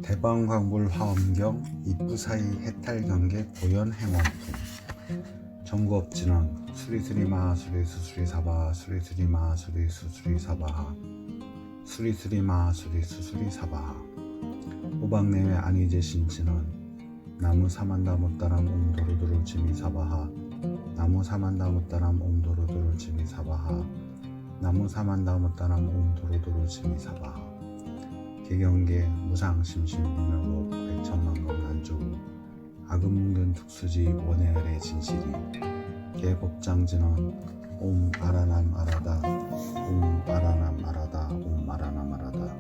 대방광불 화엄경 입구사이 해탈경계 고연행원품 전구업진원 수리수리마 수리수수리사바 수리수리마 수리수수리사바하 수리수리마 수리수수리사바하 호박내외 안이제신진원 나무 사만다 못다람 옴도로도로 지미사바하 나무 사만다 못다람 옴도로도로 지미사바하 나무 사만다 못다람 옴도로도로 지미사바하 개경계 무상심심 미묘법 백천만금 난조우 악음뭉든 특수지 원해열의 진실이 개법장진원 옴 아라남 아라다 옴 아라남 아라다 옴 아라남 아라다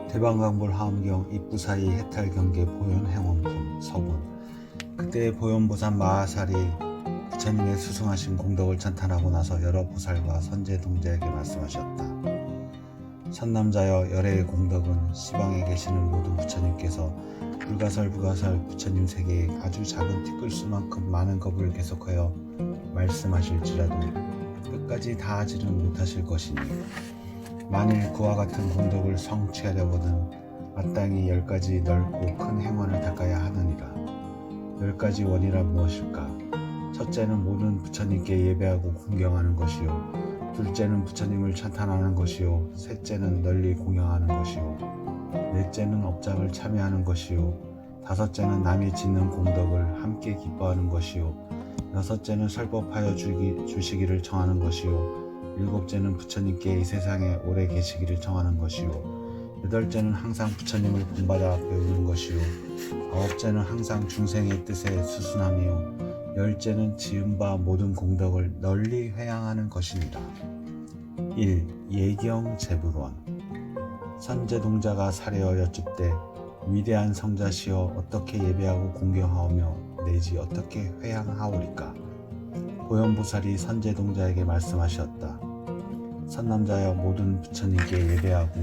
대방광불 하엄경 입구사이 해탈경계 보현행원품 서본 그때의 보현보살 마하살이 부처님의 수승하신 공덕을 찬탄하고 나서 여러 보살과 선제동자에게 말씀하셨다. 선남자여 열애의 공덕은 시방에 계시는 모든 부처님께서 불가설 부처님 세계에 아주 작은 티끌수만큼 많은 법을 계속하여 말씀하실지라도 끝까지 다 하지는 못하실 것이니 만일 그와 같은 공덕을 성취하려거든 마땅히 10가지 넓고 큰 행원을 닦아야 하느니라. 10가지 원이란 무엇일까? 첫째는 모든 부처님께 예배하고 공경하는 것이요, 둘째는 부처님을 찬탄하는 것이요, 셋째는 널리 공양하는 것이요, 넷째는 업장을 참여하는 것이요, 다섯째는 남이 짓는 공덕을 함께 기뻐하는 것이요, 여섯째는 설법하여 주시기를 청하는 것이요, 일곱째는 부처님께 이 세상에 오래 계시기를 청하는 것이요, 여덟째는 항상 부처님을 본받아 배우는 것이요, 아홉째는 항상 중생의 뜻에 수순하며 열째는 지은 바 모든 공덕을 널리 회양하는 것이니라. 1. 예경 제불원 선제동자가 사례어 여쭙되 위대한 성자시여 어떻게 예배하고 공경하오며 내지 어떻게 회양하오리까? 보현보살이 선제동자에게 말씀하셨다. 선남자여 모든 부처님께 예배하고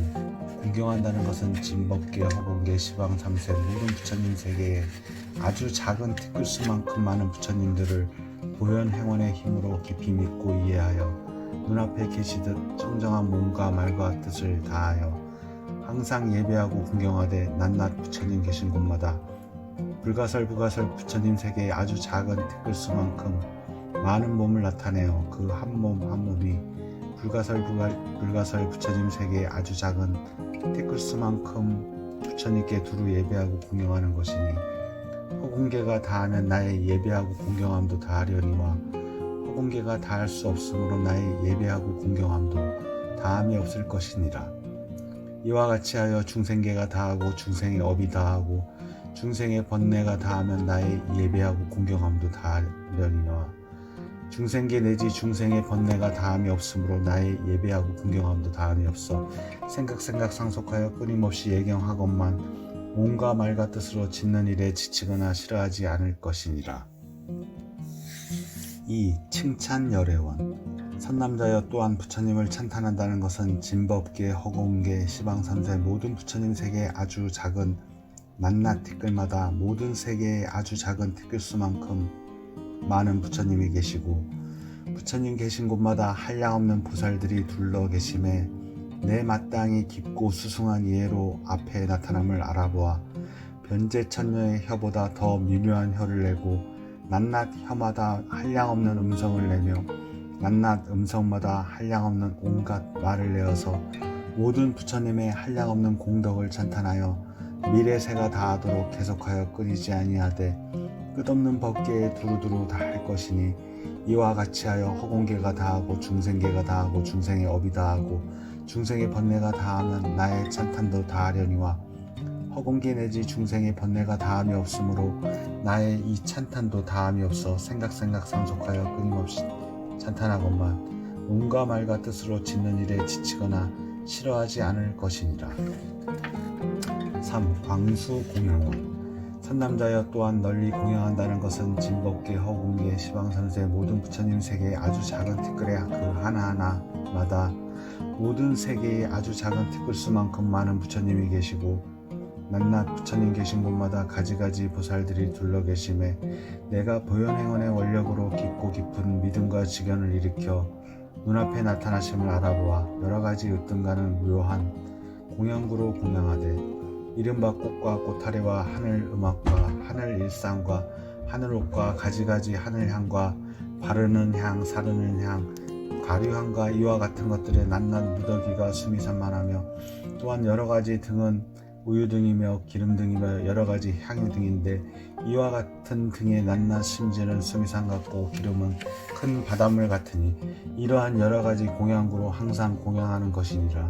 공경한다는 것은 진법계, 허공계, 시방, 삼세 모든 부처님 세계에 아주 작은 티끌수만큼 많은 부처님들을 보현행원의 힘으로 깊이 믿고 이해하여 눈앞에 계시듯 청정한 몸과 말과 뜻을 다하여 항상 예배하고 공경하되 낮낮 부처님 계신 곳마다 불가설 부처님 세계에 아주 작은 티끌수만큼 많은 몸을 나타내어 그 한 몸 한 몸이 불가설 부처님 세계에 아주 작은 티끌수만큼 부처님께 두루 예배하고 공경하는 것이니 허공계가 다하면 나의 예배하고 공경함도 다하려니와 허공계가 다할 수 없으므로 나의 예배하고 공경함도 다함이 없을 것이니라. 이와 같이 하여 중생계가 다하고 중생의 업이 다하고 중생의 번뇌가 다하면 나의 예배하고 공경함도 다하려니와 중생계 내지 중생의 번뇌가 다함이 없으므로 나의 예배하고 공경함도 다함이 없어 생각 상속하여 끊임없이 예경하건만 몸과 말과 뜻으로 짓는 일에 지치거나 싫어하지 않을 것이니라. 2. 칭찬 열애원 선남자여 또한 부처님을 찬탄한다는 것은 진법계, 허공계, 시방삼세 모든 부처님 세계에 아주 작은 낮낮 티끌마다 모든 세계에 아주 작은 티끌수만큼 많은 부처님이 계시고 부처님 계신 곳마다 한량없는 보살들이 둘러 계심에 내 마땅히 깊고 수승한 이해로 앞에 나타남을 알아보아 변제천녀의 혀보다 더 미묘한 혀를 내고 낮낮 혀마다 한량없는 음성을 내며 낮낮 음성마다 한량없는 온갖 말을 내어서 모든 부처님의 한량없는 공덕을 찬탄하여 미래세가 다하도록 계속하여 끊이지 아니하되 끝없는 법계에 두루두루 다할 것이니 이와 같이 하여 허공계가 다하고 중생계가 다하고 중생의 업이 다하고 중생의 번뇌가 다하면 나의 찬탄도 다하려니와 허공계 내지 중생의 번뇌가 다함이 없으므로 나의 이 찬탄도 다함이 없어 생각 상속하여 끊임없이 찬탄하건만 몸과 말과 뜻으로 짓는 일에 지치거나 싫어하지 않을 것이니라. 3. 광수 공양원 선남자여 또한 널리 공양한다는 것은 진법계, 허공계, 시방삼세 모든 부처님 세계에 아주 작은 티끌의 그 하나하나마다 모든 세계에 아주 작은 티끌수만큼 많은 부처님이 계시고 낮낮 부처님 계신 곳마다 가지가지 보살들이 둘러 계심에 내가 보현행원의 원력으로 깊고 깊은 믿음과 지견을 일으켜 눈앞에 나타나심을 알아보아 여러가지 으뜸가는 묘한 공양구로 공양하되 이른바 꽃과 꽃하래와 하늘 음악과 하늘 일상과 하늘옷과 가지가지 하늘향과 바르는 향 사르는 향 가류향과 이와 같은 것들의 낱낱 무더기가 수미산만하며 또한 여러가지 등은 우유등이며 기름등이며 여러가지 향유등인데 이와 같은 등의 낱낱 심지는 수미산 같고 기름은 큰 바닷물 같으니 이러한 여러가지 공양구로 항상 공양하는 것이니라.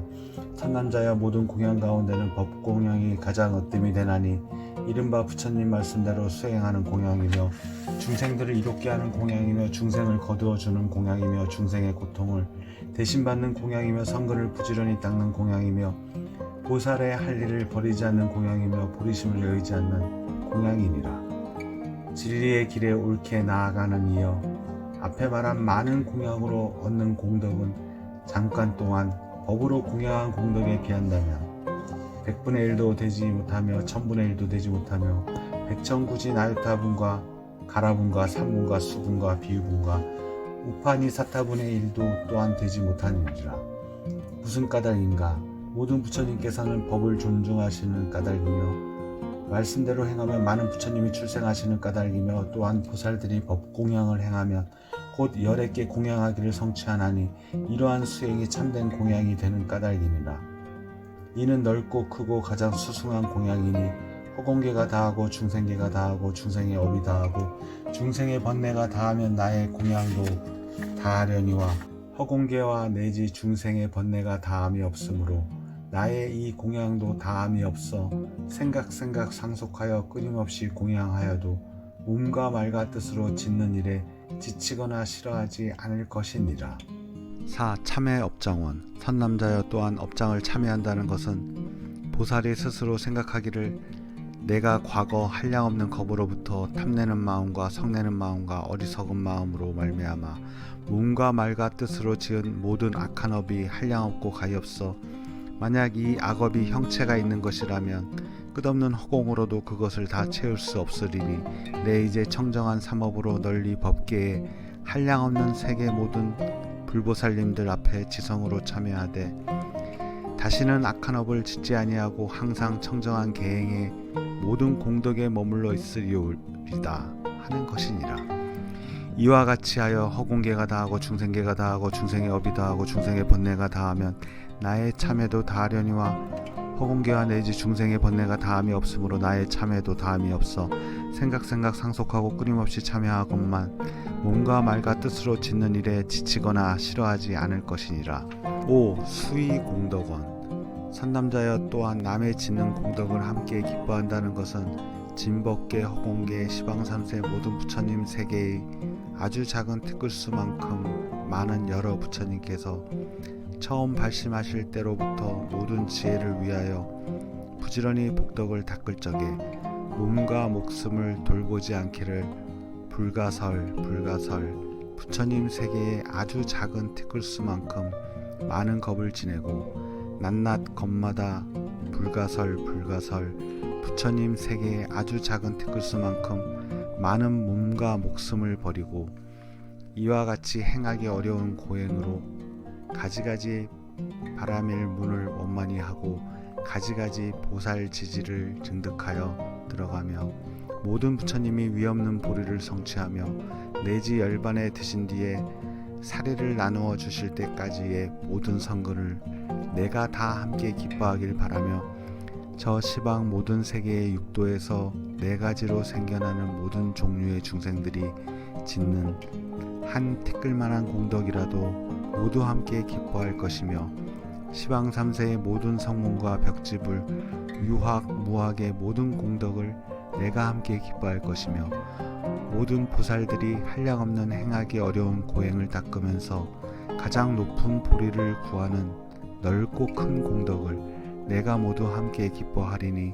선남자여 모든 공양 가운데는 법공양이 가장 으뜸이 되나니 이른바 부처님 말씀대로 수행하는 공양이며 중생들을 이롭게 하는 공양이며 중생을 거두어주는 공양이며 중생의 고통을 대신받는 공양이며 성근을 부지런히 닦는 공양이며 보살의 할 일을 버리지 않는 공양이며 보리심을 여의지 않는 공양이니라. 진리의 길에 옳게 나아가는 이여 앞에 말한 많은 공양으로 얻는 공덕은 잠깐 동안 법으로 공양한 공덕에 비한다면 100분의 1도 되지 못하며 1000분의 1도 되지 못하며 백천구지 나유타분과 가라분과 삼분과 수분과 비유분과 우파니 사타분의 1도 또한 되지 못하니라. 무슨 까닭인가? 모든 부처님께서는 법을 존중하시는 까닭이며 말씀대로 행하면 많은 부처님이 출생하시는 까닭이며 또한 보살들이 법공양을 행하면 곧 열애께 공양하기를 성취하나니 이러한 수행이 참된 공양이 되는 까닭이니라. 이는 넓고 크고 가장 수승한 공양이니 허공계가 다하고 중생계가 다하고 중생의 업이 다하고 중생의 번뇌가 다하면 나의 공양도 다하려니와 허공계와 내지 중생의 번뇌가 다함이 없으므로 나의 이 공양도 다함이 없어 생각 상속하여 끊임없이 공양하여도 몸과 말과 뜻으로 짓는 일에 지치거나 싫어하지 않을 것이니라. 4. 참회 업장원. 선남자여 또한 업장을 참회한다는 것은 보살이 스스로 생각하기를 내가 과거 한량없는 겁으로부터 탐내는 마음과 성내는 마음과 어리석은 마음으로 말미암아 몸과 말과 뜻으로 지은 모든 악한 업이 한량없고 가엾어 만약 이 악업이 형체가 있는 것이라면 끝없는 허공으로도 그것을 다 채울 수 없으리니 내 이제 청정한 삼업으로 널리 법계에 한량없는 세계 모든 불보살님들 앞에 지성으로 참여하되 다시는 악한 업을 짓지 아니하고 항상 청정한 계행에 모든 공덕에 머물러 있으리오리다 하는 것이니라. 이와 같이 하여 허공계가 다하고 중생계가 다하고 중생의 업이 다하고 중생의 번뇌가 다하면 나의 참회도 다하려니와 허공계와 내지 중생의 번뇌가 다함이 없으므로 나의 참회도 다함이 없어 생각 상속하고 끊임없이 참여하건만 몸과 말과 뜻으로 짓는 일에 지치거나 싫어하지 않을 것이니라. 5. 수의 공덕원. 선남자여 또한 남의 짓는 공덕을 함께 기뻐한다는 것은 진법계, 허공계, 시방삼세 모든 부처님 세계의 아주 작은 티끌수만큼 많은 여러 부처님께서 처음 발심하실 때로부터 모든 지혜를 위하여 부지런히 복덕을 닦을 적에 몸과 목숨을 돌보지 않기를 불가설 부처님 세계의 아주 작은 티끌수만큼 많은 겁을 지내고 낱낱 겁마다 불가설 부처님 세계의 아주 작은 티끌수만큼 많은 몸과 목숨을 버리고 이와 같이 행하기 어려운 고행으로 가지가지 바라밀 문을 원만히 하고 가지가지 보살 지지를 증득하여 들어가며 모든 부처님이 위없는 보리를 성취하며 내지 열반에 드신 뒤에 사리를 나누어 주실 때까지의 모든 성근을 내가 다 함께 기뻐하길 바라며 저 시방 모든 세계의 육도에서 네 가지로 생겨나는 모든 종류의 중생들이 짓는 한 티끌만한 공덕이라도 모두 함께 기뻐할 것이며 시방 삼세의 모든 성문과 벽집을 유학 무학의 모든 공덕을 내가 함께 기뻐할 것이며 모든 보살들이 한량없는 행하기 어려운 고행을 닦으면서 가장 높은 보리를 구하는 넓고 큰 공덕을 내가 모두 함께 기뻐하리니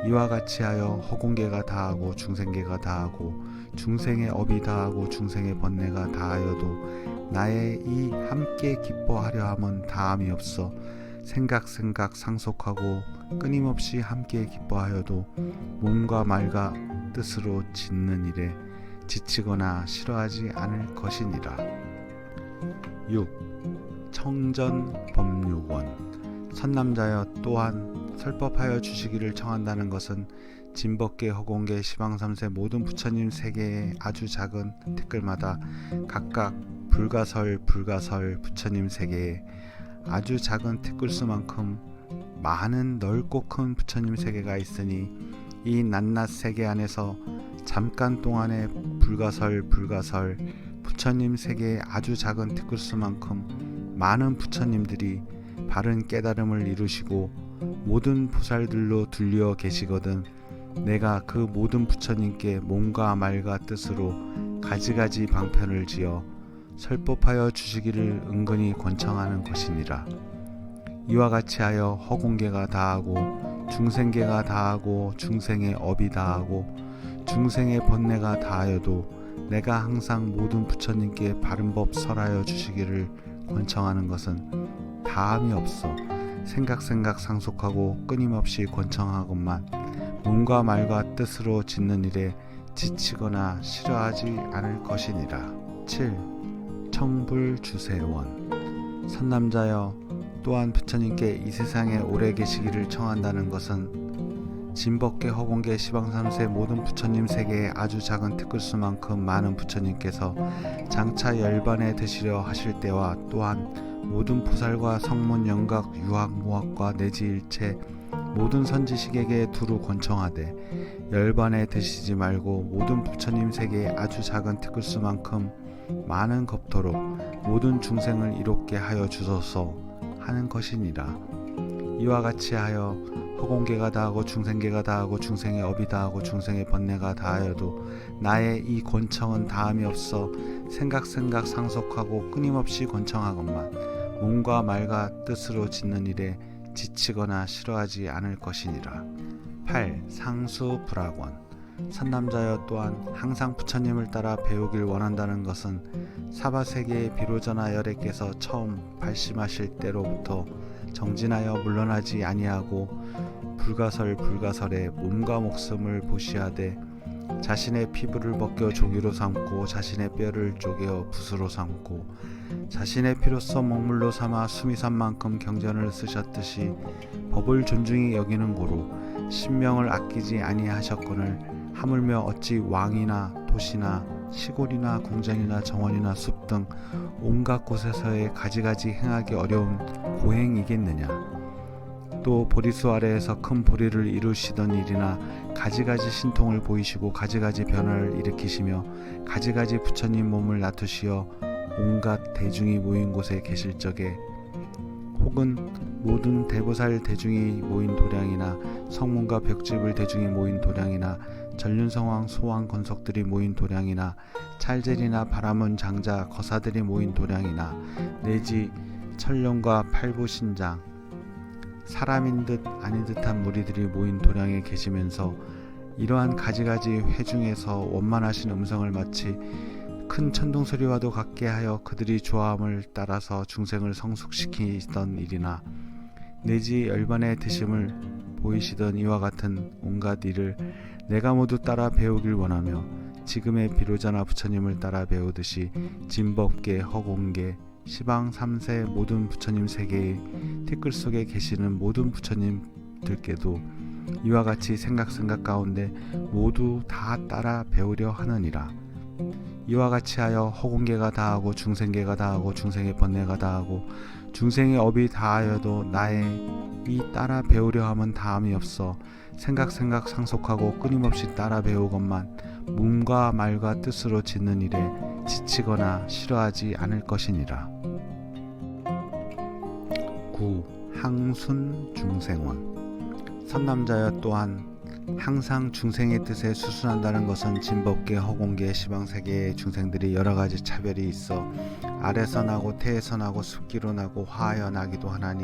이와 같이 하여 허공계가 다하고 중생계가 다하고 중생의 업이 다하고 중생의 번뇌가 다하여도 나의 이 함께 기뻐하려 함은 다함이 없어 생각 상속하고 끊임없이 함께 기뻐하여도 몸과 말과 뜻으로 짓는 일에 지치거나 싫어하지 않을 것이니라. 6. 청전 법육원. 선남자여 또한 설법하여 주시기를 청한다는 것은 진법계, 허공계, 시방삼세 모든 부처님 세계의 아주 작은 티끌마다 각각 불가설 부처님 세계에 아주 작은 티끌수만큼 많은 넓고 큰 부처님 세계가 있으니 이 낱낱 세계 안에서 잠깐 동안의 불가설 부처님 세계의 아주 작은 티끌수만큼 많은 부처님들이 바른 깨달음을 이루시고 모든 보살들로 둘려 계시거든 내가 그 모든 부처님께 몸과 말과 뜻으로 가지가지 방편을 지어 설법하여 주시기를 은근히 권청하는 것이니라. 이와 같이 하여 허공계가 다하고 중생계가 다하고 중생의 업이 다하고 중생의 번뇌가 다하여도 내가 항상 모든 부처님께 바른법 설하여 주시기를 권청하는 것은 다함이 없어 생각 상속하고 끊임없이 권청하건만 몸과 말과 뜻으로 짓는 일에 지치거나 싫어하지 않을 것이니라. 7. 청불주세원 선남자여 또한 부처님께 이 세상에 오래 계시기를 청한다는 것은 진법계, 허공계, 시방삼세 모든 부처님 세계의 아주 작은 티끌수만큼 많은 부처님께서 장차 열반에 드시려 하실 때와 또한 모든 보살과 성문, 영각, 유학, 무학과 내지 일체 모든 선지식에게 두루 권청하되 열반에 드시지 말고 모든 부처님 세계의 아주 작은 티끌수만큼 많은 겁토록 모든 중생을 이롭게 하여 주소서 하는 것이니라. 이와 같이 하여 허공계가 다하고 중생계가 다하고 중생의 업이 다하고 중생의 번뇌가 다하여도 나의 이 권청은 다함이 없어 생각 상속하고 끊임없이 권청하건만 몸과 말과 뜻으로 짓는 일에 지치거나 싫어하지 않을 것이니라. 8. 상수불학원 선남자여 또한 항상 부처님을 따라 배우길 원한다는 것은 사바세계의 비로자나 열애께서 처음 발심하실 때로부터 정진하여 물러나지 아니하고 불가설에 몸과 목숨을 보시하되 자신의 피부를 벗겨 조기로 삼고 자신의 뼈를 쪼개어 붓으로 삼고 자신의 피로써 먹물로 삼아 수미산 만큼 경전을 쓰셨듯이 법을 존중히 여기는 고로 신명을 아끼지 아니하셨거늘 하물며 어찌 왕이나 도시나 시골이나 궁전이나 정원이나 숲 등 온갖 곳에서의 가지가지 행하기 어려운 고행이겠느냐. 또 보리수 아래에서 큰 보리를 이루시던 일이나 가지가지 신통을 보이시고 가지가지 변화를 일으키시며 가지가지 부처님 몸을 놔두시어 온갖 대중이 모인 곳에 계실 적에 혹은 모든 대보살 대중이 모인 도량이나 성문과 벽집을 대중이 모인 도량이나 전륜성왕 소왕 건석들이 모인 도량이나 찰젤이나 바라문 장자 거사들이 모인 도량이나 내지 천룡과 팔부신장 사람인 듯 아닌 듯한 무리들이 모인 도량에 계시면서 이러한 가지가지 회중에서 원만하신 음성을 마치 큰 천둥소리와도 같게 하여 그들이 조함을 따라서 중생을 성숙시키던 일이나 내지 열반의 드심을 보이시던 이와 같은 온갖 일을 내가 모두 따라 배우길 원하며 지금의 비로자나 부처님을 따라 배우듯이 진법계, 허공계, 시방 삼세 모든 부처님 세계의 티끌 속에 계시는 모든 부처님들께도 이와 같이 생각 가운데 모두 다 따라 배우려 하느니라. 이와 같이 하여 허공계가 다하고 중생계가 다하고 중생의 번뇌가 다하고 중생의 업이 다하여도 나의 이 따라 배우려 함은 다함이 없어 생각 상속하고 끊임없이 따라 배우건만 몸과 말과 뜻으로 짓는 일에 지치거나 싫어하지 않을 것이니라. 9. 항순 중생원 선남자여 또한 항상 중생의 뜻에 수순한다는 것은 진법계, 허공계, 시방세계의 중생들이 여러가지 차별이 있어 알에서 나고 태에서 나고 습기로 나고 화하여 나기도 하나니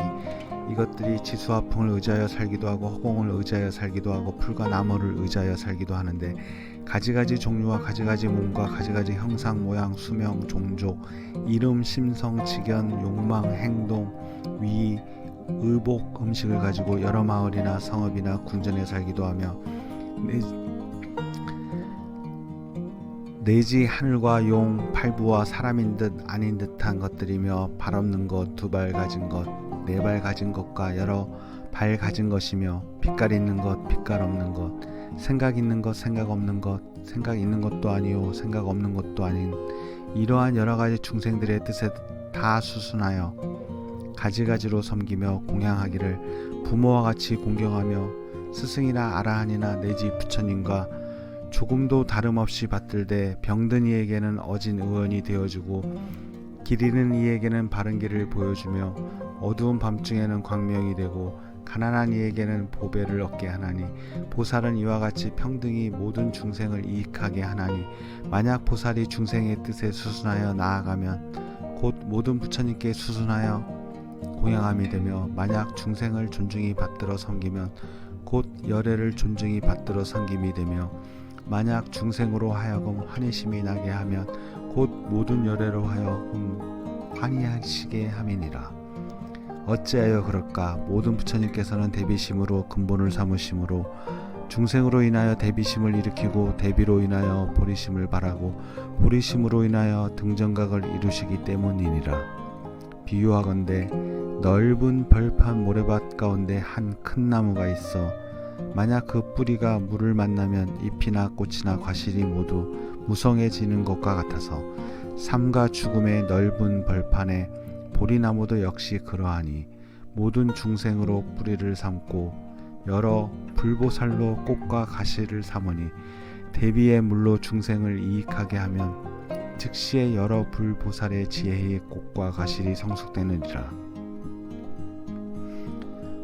이것들이 지수와 풍을 의지하여 살기도 하고 허공을 의지하여 살기도 하고 풀과 나무를 의지하여 살기도 하는데 가지가지 종류와 가지가지 몸과 가지가지 형상, 모양, 수명, 종족, 이름, 심성, 직연, 욕망, 행동, 위, 의복, 음식을 가지고 여러 마을이나 성읍이나 궁전에 살기도 하며 내지 하늘과 용, 팔부와 사람인 듯 아닌 듯한 것들이며 발 없는 것, 두 발 가진 것, 네 발 가진 것과 여러 발 가진 것이며 빛깔 있는 것, 빛깔 없는 것, 생각 있는 것, 생각 없는 것, 생각 있는 것도 아니요 생각 없는 것도 아닌 이러한 여러 가지 중생들의 뜻에 다 수순하여 가지가지로 섬기며 공양하기를 부모와 같이 공경하며 스승이나 아라한이나 내지 부처님과 조금도 다름없이 받들되 병든 이에게는 어진 의원이 되어주고 길 잃은 이에게는 바른 길을 보여주며 어두운 밤중에는 광명이 되고 가난한 이에게는 보배를 얻게 하나니 보살은 이와 같이 평등히 모든 중생을 이익하게 하나니 만약 보살이 중생의 뜻에 수순하여 나아가면 곧 모든 부처님께 수순하여 공양함이 되며 만약 중생을 존중히 받들어 섬기면 곧 열애를 존중히 받들어 섬김이 되며 만약 중생으로 하여금 환희심이 나게 하면 곧 모든 열애로 하여금 환희하시게 함이니라. 어찌하여 그럴까? 모든 부처님께서는 대비심으로 근본을 삼으심으로 중생으로 인하여 대비심을 일으키고 대비로 인하여 보리심을 바라고 보리심으로 인하여 등정각을 이루시기 때문이니라. 비유하건대 넓은 벌판 모래밭 가운데 한 큰 나무가 있어 만약 그 뿌리가 물을 만나면 잎이나 꽃이나 과실이 모두 무성해지는 것과 같아서 삶과 죽음의 넓은 벌판에 보리나무도 역시 그러하니 모든 중생으로 뿌리를 삼고 여러 불보살로 꽃과 가시를 삼으니 대비의 물로 중생을 이익하게 하면 즉시에 여러 불보살의 지혜의 꽃과 가실이 성숙되느니라.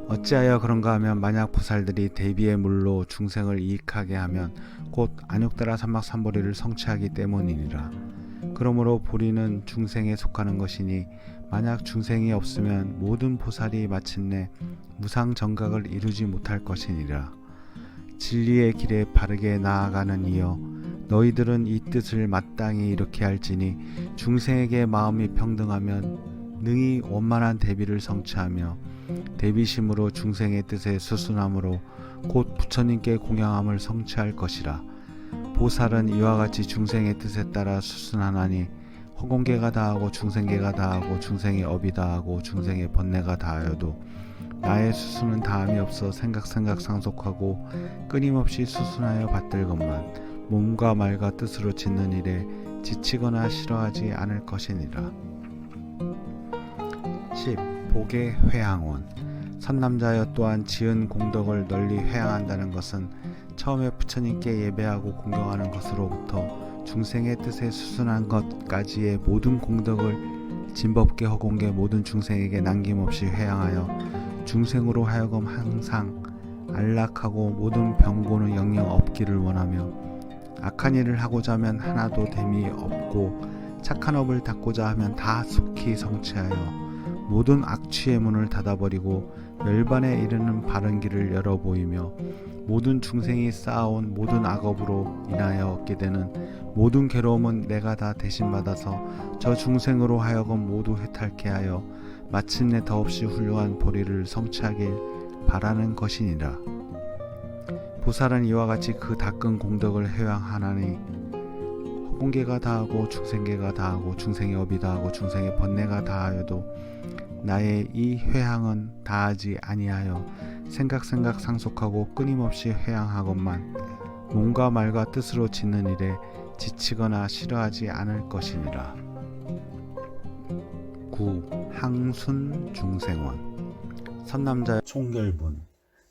어찌하여 그런가 하면 만약 보살들이 대비의 물로 중생을 이익하게 하면 곧 안욕다라 삼막삼보리를 성취하기 때문이니라. 그러므로 보리는 중생에 속하는 것이니 만약 중생이 없으면 모든 보살이 마침내 무상정각을 이루지 못할 것이니라. 진리의 길에 바르게 나아가는 이여 너희들은 이 뜻을 마땅히 이렇게 할지니 중생에게 마음이 평등하면 능히 원만한 대비를 성취하며 대비심으로 중생의 뜻에 수순함으로 곧 부처님께 공양함을 성취할 것이라. 보살은 이와 같이 중생의 뜻에 따라 수순하나니 허공계가 다하고 중생계가 다하고 중생의 업이 다하고 중생의 번뇌가 다하여도 나의 수순은 다함이 없어 생각 상속하고 끊임없이 수순하여 받들건만 몸과 말과 뜻으로 짓는 일에 지치거나 싫어하지 않을 것이니라. 10. 복의 회항원. 선남자여 또한 지은 공덕을 널리 회항한다는 것은 처음에 부처님께 예배하고 공경하는 것으로부터 중생의 뜻에 수순한 것까지의 모든 공덕을 진법계 허공계 모든 중생에게 남김없이 회항하여 중생으로 하여금 항상 안락하고 모든 병고는 영영 없기를 원하며 악한 일을 하고자 하면 하나도 됨이 없고 착한 업을 닦고자 하면 다 속히 성취하여 모든 악취의 문을 닫아버리고 멸반에 이르는 바른 길을 열어 보이며 모든 중생이 쌓아온 모든 악업으로 인하여 얻게 되는 모든 괴로움은 내가 다 대신 받아서 저 중생으로 하여금 모두 해탈케 하여 마침내 더없이 훌륭한 보리를 성취하길 바라는 것이니라. 보살은 이와 같이 그 닦은 공덕을 회항하나니 허공계가 다하고 중생계가 다하고 중생의 업이 다하고 중생의 번뇌가 다하여도 나의 이 회항은 다하지 아니하여 생각 상속하고 끊임없이 회항하건만 몸과 말과 뜻으로 짓는 일에 지치거나 싫어하지 않을 것이니라. 9. 항순 중생원. 선남자 총결분.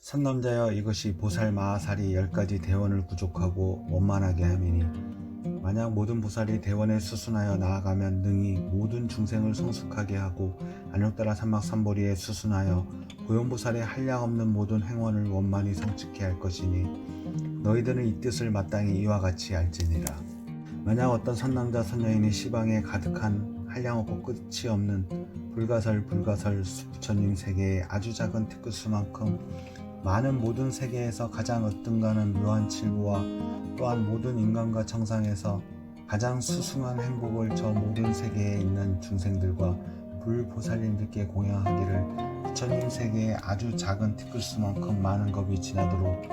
선남자여 이것이 보살 마하살이 10가지 대원을 구족하고 원만하게 함이니 만약 모든 보살이 대원에 수순하여 나아가면 능히 모든 중생을 성숙하게 하고 안욕다라 삼막삼보리에 수순하여 고연보살의 한량없는 모든 행원을 원만히 성취케 할 것이니 너희들은 이 뜻을 마땅히 이와 같이 알지니라. 만약 어떤 선남자 선여인이 시방에 가득한 한량없고 끝이 없는 불가설 부처님 세계의 아주 작은 티끌수만큼 많은 모든 세계에서 가장 으뜸가는 묘한 칠보와 또한 모든 인간과 정상에서 가장 수승한 행복을 저 모든 세계에 있는 중생들과 불보살님들께 공양하기를 부처님 세계의 아주 작은 티끌수만큼 많은 겁이 지나도록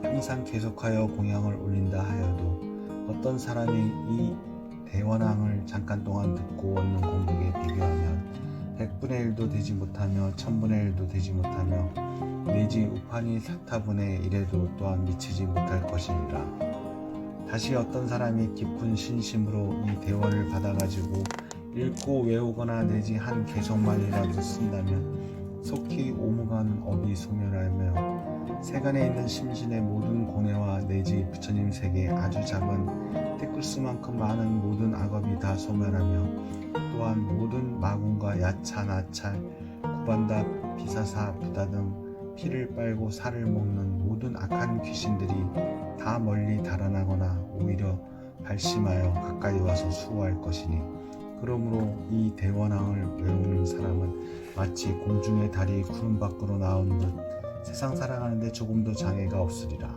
항상 계속하여 공양을 올린다 하여도 어떤 사람이 이 대원항을 잠깐 동안 듣고 얻는 공덕에 비교하면 100분의 1도 되지 못하며 1000분의 1도 되지 못하며 내지 우판이 4타분의 1에도 또한 미치지 못할 것이니라. 다시 어떤 사람이 깊은 신심으로 이 대원을 받아가지고 읽고 외우거나 내지 한 개성만이라도 쓴다면 속히 오무간 업이 소멸하며 세간에 있는 심신의 모든 고뇌와 내지 부처님 세계의 아주 작은 티끌수만큼 많은 모든 악업이 다 소멸하며 또한 모든 마군과 야차, 나찰, 구반다, 비사사, 부다 등 피를 빨고 살을 먹는 모든 악한 귀신들이 다 멀리 달아나거나 오히려 발심하여 가까이 와서 수호할 것이니 그러므로 이 대원항을 외우는 사람은 마치 공중의 달이 구름 밖으로 나온 듯 세상 살아가는데 조금도 장애가 없으리라.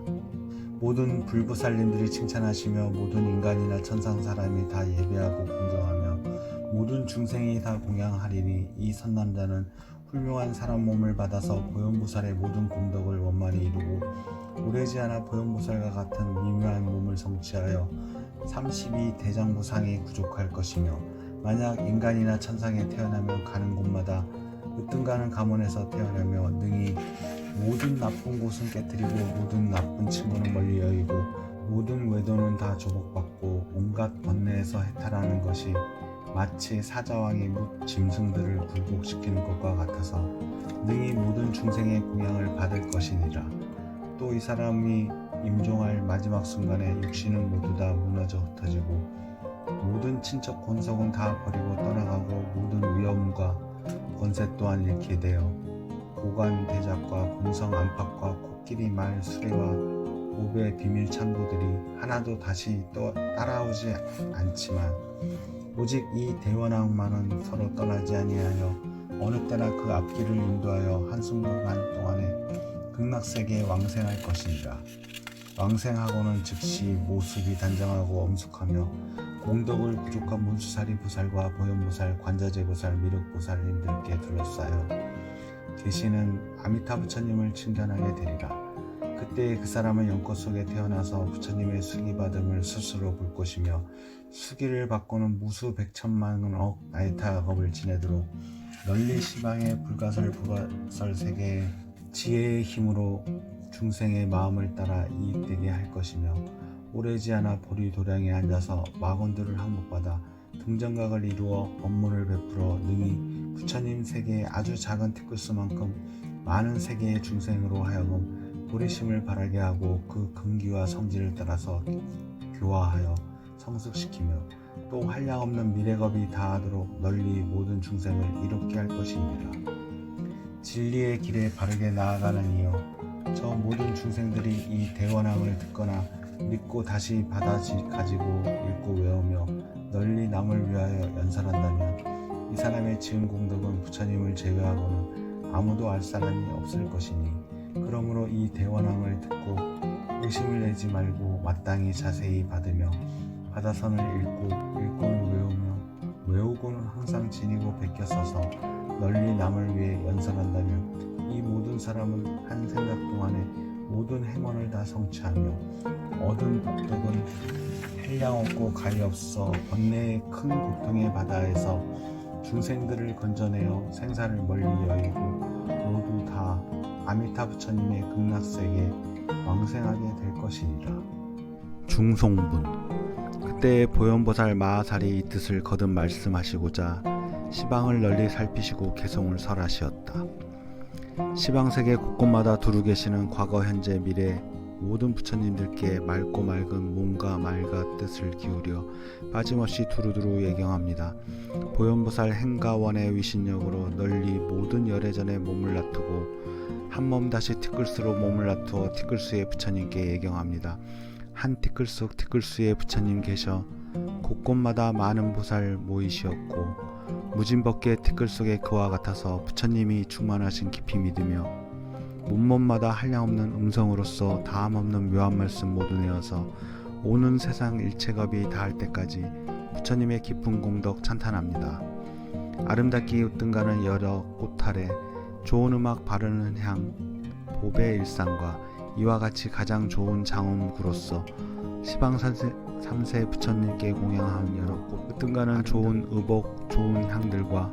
모든 불보살님들이 칭찬하시며 모든 인간이나 천상 사람이 다 예배하고 공경하며 모든 중생이 다 공양하리니 이 선남자는 훌륭한 사람 몸을 받아서 보현보살의 모든功德을 원만히 이루고 오래지 않아 보현보살과 같은 미묘한 몸을 성취하여 32대장부상이 부족할 것이며 만약 인간이나 천상에 태어나면 가는 곳마다 으뜸가는 가문에서 태어나며 능히 모든 나쁜 곳은 깨뜨리고 모든 나쁜 친구는 멀리 여의고 모든 외도는 다 조복받고 온갖 번뇌에서 해탈하는 것이 마치 사자왕이 뭇 짐승들을 굴복시키는 것과 같아서 능히 모든 중생의 공양을 받을 것이니라. 또 이 사람이 임종할 마지막 순간에 육신은 모두 다 무너져 흩어지고 모든 친척 권속은 다 버리고 떠나가고 모든 위엄과 권세 또한 잃게 되어 고관 대작과 공성 안팎과 코끼리 말 수레와 오배 비밀 참고들이 하나도 다시 또 따라오지 않지만 오직 이 대원왕만은 서로 떠나지 아니하여 어느 때나 그 앞길을 인도하여 한순간 동안에 극락세계에 왕생할 것이니라. 왕생하고는 즉시 모습이 단정하고 엄숙하며 공덕을 부족한 문수사리 보살과 보현보살, 관자재보살, 미륵보살님들께 둘러싸여 계시는 아미타 부처님을 칭견하게 되리라. 그때 그 사람은 연꽃 속에 태어나서 부처님의 수기받음을 스스로 볼 것이며 수기를 받고는 무수 백천만억 나이타업을 지내도록 널리 시방의 불가설 세계의 지혜의 힘으로 중생의 마음을 따라 이익되게 할 것이며 오래지 않아 보리도량에 앉아서 마건들을 항복받아 등정각을 이루어 법문을 베풀어 능히 부처님 세계의 아주 작은 티끌수만큼 많은 세계의 중생으로 하여금 보리심을 바라게 하고 그 근기와 성질을 따라서 교화하여 성숙시키며 또 한량없는 미래겁이 다하도록 널리 모든 중생을 이롭게 할 것입니다. 진리의 길에 바르게 나아가는 이여 저 모든 중생들이 이 대원함을 듣거나 믿고 다시 가지고 읽고 외우며 널리 남을 위하여 연설한다면 이 사람의 지은 공덕은 부처님을 제외하고는 아무도 알 사람이 없을 것이니 그러므로 이 대원함을 듣고 의심을 내지 말고 마땅히 자세히 받으며 받아서는 읽고는 외우며 외우고는 항상 지니고 베껴 써서 널리 남을 위해 연설한다면 이 모든 사람은 한 생각 동안에 모든 행원을 다 성취하며 얻은 복덕은 한량없고 가히 없어 번뇌의 큰 고통의 바다에서 중생들을 건져내어 생사를 멀리 여의고 모두 다 아미타 부처님의 극락세계에 왕생하게 될 것이니라. 중송분. 그때 보현보살 마하살이 이 뜻을 거듭 말씀하시고자 시방을 널리 살피시고 개송을 설하시었다. 시방세계 곳곳마다 두루 계시는 과거 현재 미래 모든 부처님들께 맑고 맑은 몸과 말과 뜻을 기울여 빠짐없이 두루두루 예경합니다. 보현보살 행가원의 위신력으로 널리 모든 열애전에 몸을 놔두고 한 몸 다시 티끌수로 몸을 놔두어 티끌수의 부처님께 예경합니다. 한 티끌속 티끌수의 부처님 계셔 곳곳마다 많은 보살 모이시었고 무진법계 티끌 속에 그와 같아서 부처님이 충만하신 깊이 믿으며 몸몸마다 한량없는 음성으로서 다함없는 묘한 말씀 모두 내어서 오는 세상 일체겁이 다할 때까지 부처님의 깊은 공덕 찬탄합니다. 아름답게 웃등가는 여러 꽃아래 좋은 음악 바르는 향 보배 일상과 이와 같이 가장 좋은 장엄구로서 시방 3세 부처님께 공양한 여러 꽃, 으뜸가는 좋은 의복, 좋은 향들과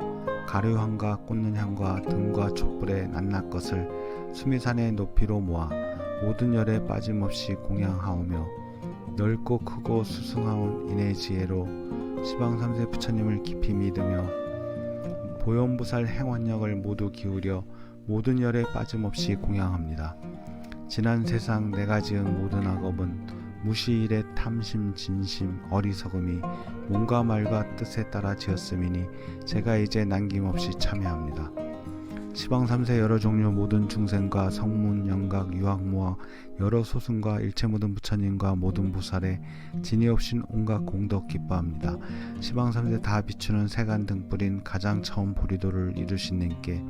가류향과 꽂는 향과 등과 촛불의 낱낱 것을 수미산의 높이로 모아 모든 열에 빠짐없이 공양하오며 넓고 크고 수승하온 인의 지혜로 시방삼세 부처님을 깊이 믿으며 보현보살 행원력을 모두 기울여 모든 열에 빠짐없이 공양합니다. 지난 세상 내가 지은 모든 악업은 무시일의 탐심, 진심, 어리석음이 몸과 말과 뜻에 따라 지었음이니 제가 이제 남김없이 참여합니다. 시방삼세 여러 종류 모든 중생과 성문, 영각, 유학모학 여러 소승과 일체 모든 부처님과 모든 보살의 진이 없인 온갖 공덕 기뻐합니다. 시방삼세 다 비추는 세간 등불인 가장 처음 보리도를 이루신 님께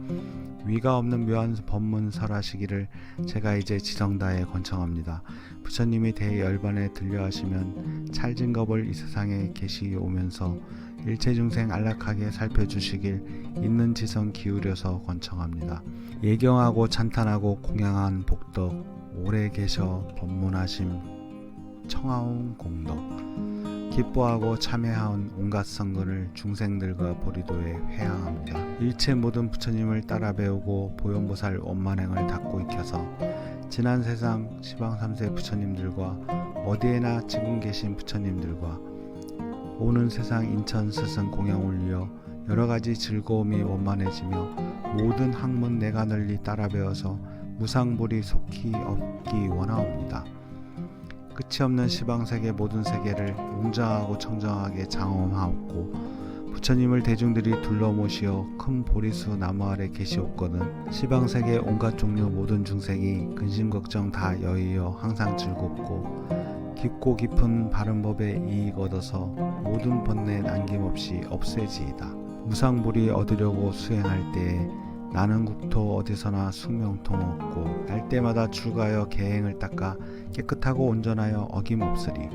위가 없는 묘한 법문 설하시기를 제가 이제 지성다에 권청합니다. 부처님이 대열반에 들려하시면 찰진 겁을 이 세상에 계시오면서 일체 중생 안락하게 살펴주시길 있는 지성 기울여서 권청합니다. 예경하고 찬탄하고 공양한 복덕 오래 계셔 법문하심 청하온 공덕 기뻐하고 참회하온 온갖 성근을 중생들과 보리도에 회항합니다. 일체 모든 부처님을 따라 배우고 보현보살 원만행을 닦고 익혀서 지난 세상 시방삼세 부처님들과 어디에나 지금 계신 부처님들과 오는 세상 인천 스승 공양을 이어 여러가지 즐거움이 원만해지며 모든 학문 내가 널리 따라 배워서 무상불이 속히 얻기 원하옵니다. 끝이 없는 시방세계 모든 세계를 웅장하고 청정하게 장엄하옵고 부처님을 대중들이 둘러 모시어 큰 보리수 나무 아래 계시옵거든 시방세계 온갖 종류 모든 중생이 근심걱정 다 여의어 항상 즐겁고 깊고 깊은 바른 법에 이익 얻어서 모든 번뇌 남김없이 없애지이다. 무상불이 얻으려고 수행할 때에 나는 국토 어디서나 숙명통 없고 날 때마다 출가하여 계행을 닦아 깨끗하고 온전하여 어김없으리.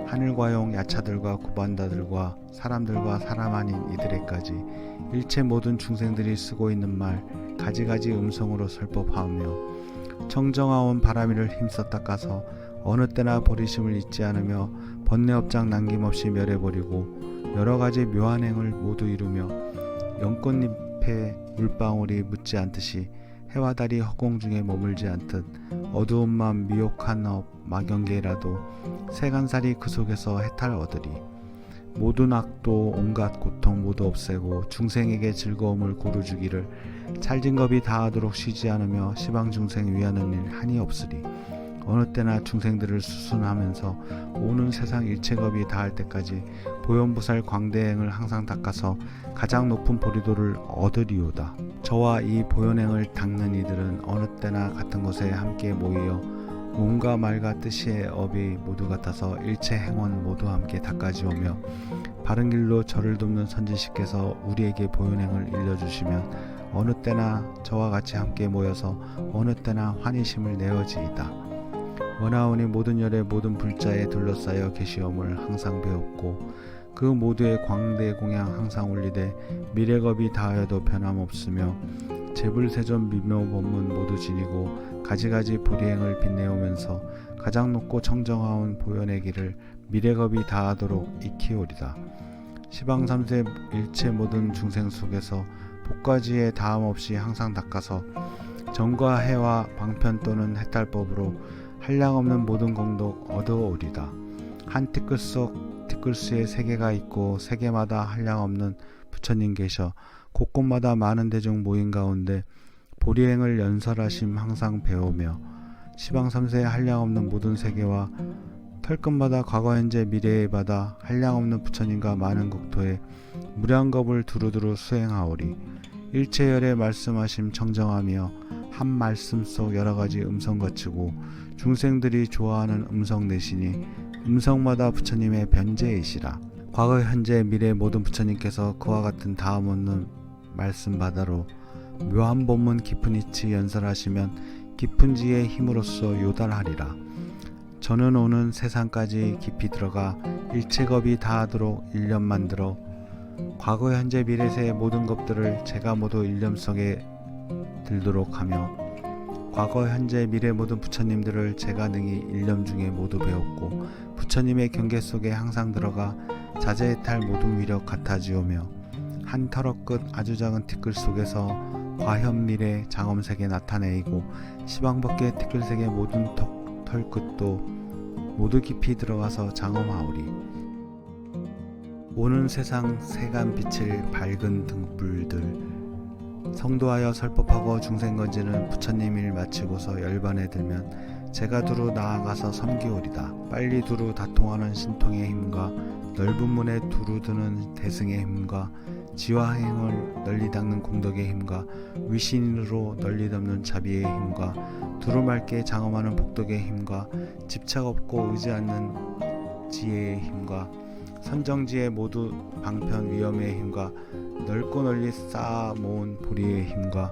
하늘과용 야차들과 구반다들과 사람들과 사람 아닌 이들에까지 일체 모든 중생들이 쓰고 있는 말 가지가지 음성으로 설법하며 청정하온 바람이를 힘써 닦아서 어느 때나 보리심을 잊지 않으며 번뇌업장 남김없이 멸해버리고 여러가지 묘한 행을 모두 이루며 연꽃잎에 물방울이 묻지 않듯이 해와 달이 허공 중에 머물지 않듯 어두움만 미혹한 막연계라도 세간살이 그 속에서 해탈 얻으리. 모든 악도 온갖 고통 모두 없애고 중생에게 즐거움을 고루 주기를 찰진 겁이 다하도록 쉬지 않으며 시방 중생 위하는 일 한이 없으리. 어느 때나 중생들을 수순하면서 오는 세상 일체겁이 다할 때까지 보현보살 광대행을 항상 닦아서 가장 높은 보리도를 얻으리오다. 저와 이 보현행을 닦는 이들은 어느 때나 같은 곳에 함께 모이어 몸과 말과 뜻의 업이 모두 같아서 일체 행원 모두 함께 닦아지오며 바른 길로 저를 돕는 선지식께서 우리에게 보현행을 일러주시면 어느 때나 저와 같이 함께 모여서 어느 때나 환희심을 내어지이다. 원하오니 모든 열의 모든 불자에 둘러싸여 계시옴을 항상 배웠고 그 모두의 광대 공양 항상 올리되 미래겁이 다하여도 변함없으며 제불세존 미묘법문 모두 지니고 가지가지 보리행을 빛내오면서 가장 높고 청정하온 보현의 길을 미래겁이 다하도록 익히오리다. 시방삼세 일체 모든 중생 속에서 복과지에 다함없이 항상 닦아서 정과 해와 방편 또는 해탈법으로 한량없는 모든 공덕 얻어오리다. 한 티끌 속 티끌수에 세계가 있고 세계마다 한량없는 부처님 계셔 곳곳마다 많은 대중 모인 가운데 보리행을 연설하심 항상 배우며 시방삼세의 한량없는 모든 세계와 털끝마다 과거 현재 미래의 바다 한량없는 부처님과 많은 국토에 무량겁을 두루두루 수행하오리. 일체열에 말씀하심 청정하며 한 말씀 속 여러가지 음성 거치고 중생들이 좋아하는 음성 내시니 음성마다 부처님의 변제이시라. 과거 현재 미래 모든 부처님께서 그와 같은 다음 없는 말씀 바다로 묘한 법문 깊은 이치 연설하시면 깊은 지의 힘으로써 요달하리라. 저는 오는 세상까지 깊이 들어가 일체겁이 다하도록 일념 만들어 과거 현재 미래세의 모든 것들을 제가 모두 일념 속에 들도록 하며 과거 현재 미래 모든 부처님들을 제가 능히 일념 중에 모두 배웠고 부처님의 경계 속에 항상 들어가 자제해탈 모든 위력 같아지오며 한 털어 끝 아주 작은 티끌 속에서 과현밀의 장엄색에 나타내이고 시방밖의 티끌색의 모든 털끝도 모두 깊이 들어가서 장엄하오리. 오는 세상 세간 빛을 밝은 등불들 성도하여 설법하고 중생건지는 부처님 일 마치고서 열반에 들면 제가 두루 나아가서 섬기오리다. 빨리 두루 다통하는 신통의 힘과 넓은 문에 두루 드는 대승의 힘과 지화행을 널리 닦는 공덕의 힘과 위신으로 널리 덮는 자비의 힘과 두루 맑게 장엄하는 복덕의 힘과 집착 없고 의지 않는 지혜의 힘과 선정지의 모두 방편 위엄의 힘과 넓고 널리 쌓아 모은 보리의 힘과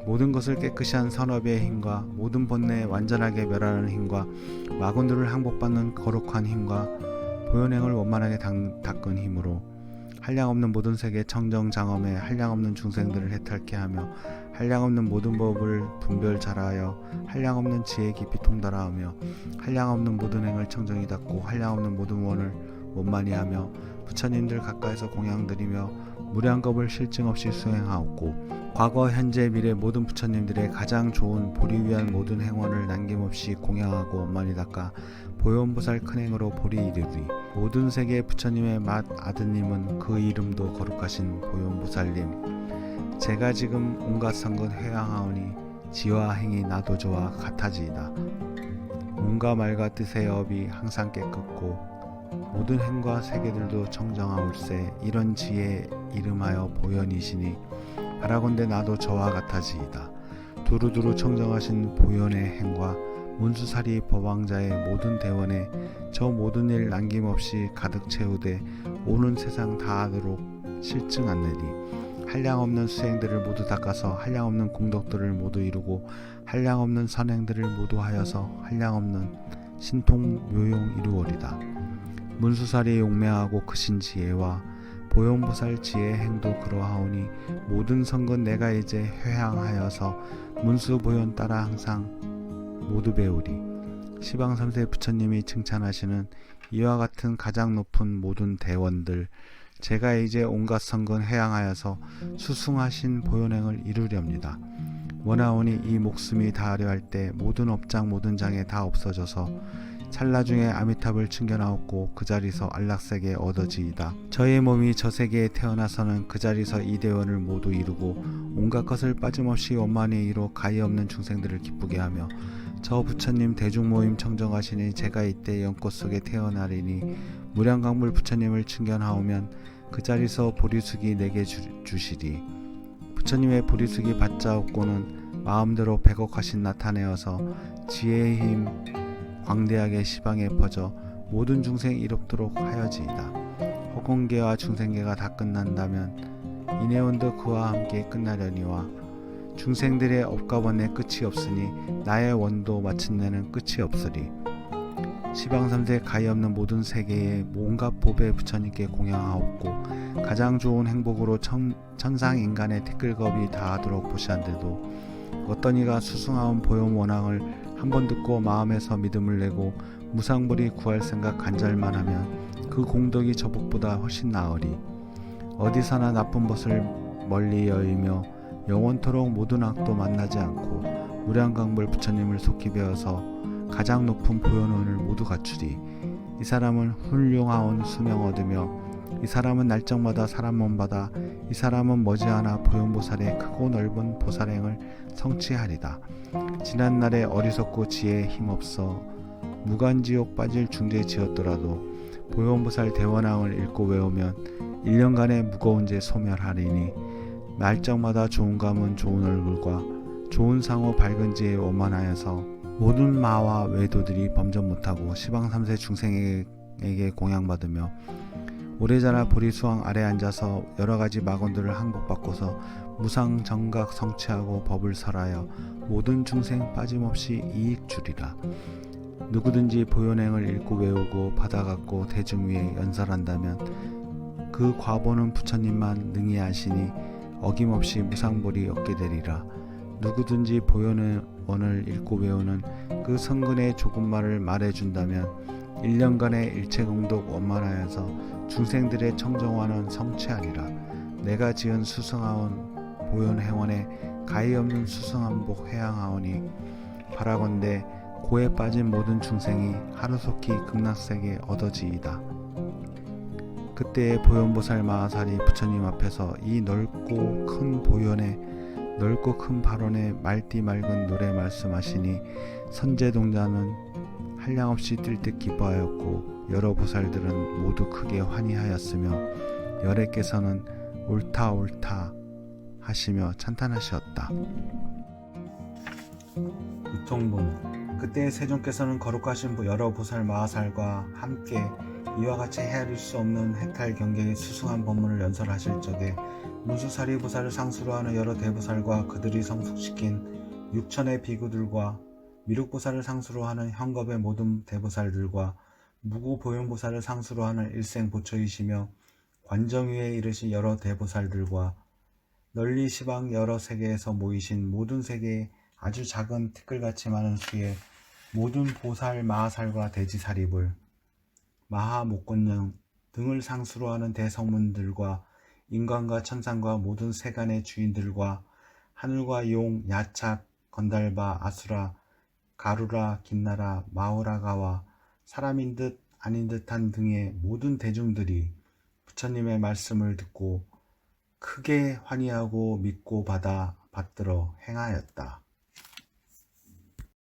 모든 것을 깨끗이 한 선업의 힘과 모든 번뇌 완전하게 멸하는 힘과 마군들을 항복받는 거룩한 힘과 보현행을 원만하게 닦은 힘으로 한량없는 모든 세계 청정장엄에 한량없는 중생들을 해탈케 하며 한량없는 모든 법을 분별 잘하여 한량없는 지혜 깊이 통달하며 한량없는 모든 행을 청정히 닦고 한량없는 모든 원을 원만히 하며 부처님들 가까이서 공양드리며 무량겁을 실증 없이 수행하옵고 과거 현재 미래 모든 부처님들의 가장 좋은 보리 위한 모든 행원을 남김없이 공양하고 원만히 닦아 보현보살 큰행으로 보리 이르리. 모든 세계 부처님의 맏 아드님은 그 이름도 거룩하신 보현보살님. 제가 지금 온갖 성근 회양하오니 지와 행이 나도 저와 같아지이다. 몸과 말과 뜻의 업이 항상 깨끗고 모든 행과 세계들도 청정하올세. 이런 지혜 이름하여 보현이시니 바라건대 나도 저와 같아지이다. 두루두루 청정하신 보현의 행과 문수사리 법왕자의 모든 대원에 저 모든 일 남김없이 가득 채우되 오는 세상 다하도록 실증 않으리. 한량없는 수행들을 모두 닦아서 한량없는 공덕들을 모두 이루고 한량없는 선행들을 모두 하여서 한량없는 신통 묘용 이루어리다. 문수사리 용맹하고 크신 지혜와 보현보살 지혜의 행도 그러하오니 모든 성근 내가 이제 회향하여서 문수보현 따라 항상 모두 배우리. 시방삼세 부처님이 칭찬하시는 이와 같은 가장 높은 모든 대원들 제가 이제 온갖 성근 회향하여서 수승하신 보현행을 이루렵니다. 원하오니 이 목숨이 다하려 할 때 모든 업장 모든 장애 다 없어져서 찰나 중에 아미탑을 충겨나옵고 그 자리서 안락세계 얻어지이다. 저의 몸이 저 세계에 태어나서는 그 자리서 이 대원을 모두 이루고 온갖 것을 빠짐없이 원만히 이루 가히 없는 중생들을 기쁘게 하며 저 부처님 대중모임 청정하시니 제가 이때 연꽃 속에 태어나리니 무량광물 부처님을 충견하오면 그 자리서 보리숙이 내게 주시리. 부처님의 보리숙이 받자 없고는 마음대로 백억하신 나타내어서 지혜의 힘 광대하게 시방에 퍼져 모든 중생 이롭도록 하여지이다. 허공계와 중생계가 다 끝난다면 이내원도 그와 함께 끝나려니와 중생들의 업과 번뇌 끝이 없으니 나의 원도 마침내는 끝이 없으리. 시방삼세 가히 없는 모든 세계에 온갖 법의 부처님께 공양하옵고 가장 좋은 행복으로 천상인간의 티끌겁이 다하도록 보시한데도 어떤 이가 수승하온 보현 원앙을 한번 듣고 마음에서 믿음을 내고 무상벌이 구할 생각 간절만 하면 그 공덕이 저복보다 훨씬 나으리. 어디서나 나쁜 것을 멀리 여의며 영원토록 모든 악도 만나지 않고 무량광불 부처님을 속히 배워서 가장 높은 보현원을 모두 갖추리. 이 사람은 훌륭하온 수명 얻으며 이 사람은 날정마다 사람 몸받아 이 사람은 머지않아 보현보살의 크고 넓은 보살행을 성취하리다. 지난날에 어리석고 지혜에 힘없어 무간지옥 빠질 중죄 지었더라도 보현보살 대원왕을 읽고 외우면 1년간의 무거운 죄 소멸하리니 날정마다 좋은 가문 좋은 얼굴과 좋은 상호 밝은 지혜에 원만하여서 모든 마와 외도들이 범전 못하고 시방삼세 중생에게 공양받으며 오래자라 보리수왕 아래 앉아서 여러가지 막원들을 항복받고서 무상정각 성취하고 법을 설하여 모든 중생 빠짐없이 이익 주리라. 누구든지 보현행을 읽고 외우고 받아갖고 대중 위에 연설한다면 그 과보는 부처님만 능히 아시니 어김없이 무상벌이 얻게 되리라. 누구든지 보현원을 읽고 외우는 그 성근의 조금말을 말해준다면 1년간의 일체공덕 원만하여서 중생들의 청정화는 성취하리라. 내가 지은 수승하온 보현행원에 가히 없는 수승한복 해양하오니 바라건대 고에 빠진 모든 중생이 하루속히 극락세계 얻어지이다. 그때의 보현보살 마하살이 부처님 앞에서 이 넓고 큰 보현에 넓고 큰 발언에 말띠 맑은 노래 말씀하시니 선제동자는 한량없이 뛸 듯 기뻐하였고 여러 보살들은 모두 크게 환희하였으며 열애께서는 옳다 옳다 하시며 찬탄하시었다. 유통분. 그때 세존께서는 거룩하신 여러 보살 마하살과 함께 이와 같이 헤아릴 수 없는 해탈 경계의 수승한 법문을 연설하실 적에 문수사리 보살을 상수로 하는 여러 대보살과 그들이 성숙시킨 6천의 비구들과 미륵보살을 상수로 하는 현겁의 모든 대보살들과 무구보현보살을 상수로 하는 일생보초이시며 관정위에 이르신 여러 대보살들과 널리 시방 여러 세계에서 모이신 모든 세계의 아주 작은 티끌같이 많은 수의 모든 보살 마하살과 대지사립을 마하목곤령 등을 상수로 하는 대성문들과 인간과 천상과 모든 세간의 주인들과 하늘과 용, 야착, 건달바, 아수라, 가루라, 긴나라, 마오라가와 사람인 듯 아닌 듯한 등의 모든 대중들이 부처님의 말씀을 듣고 크게 환희하고 믿고 받들어 행하였다.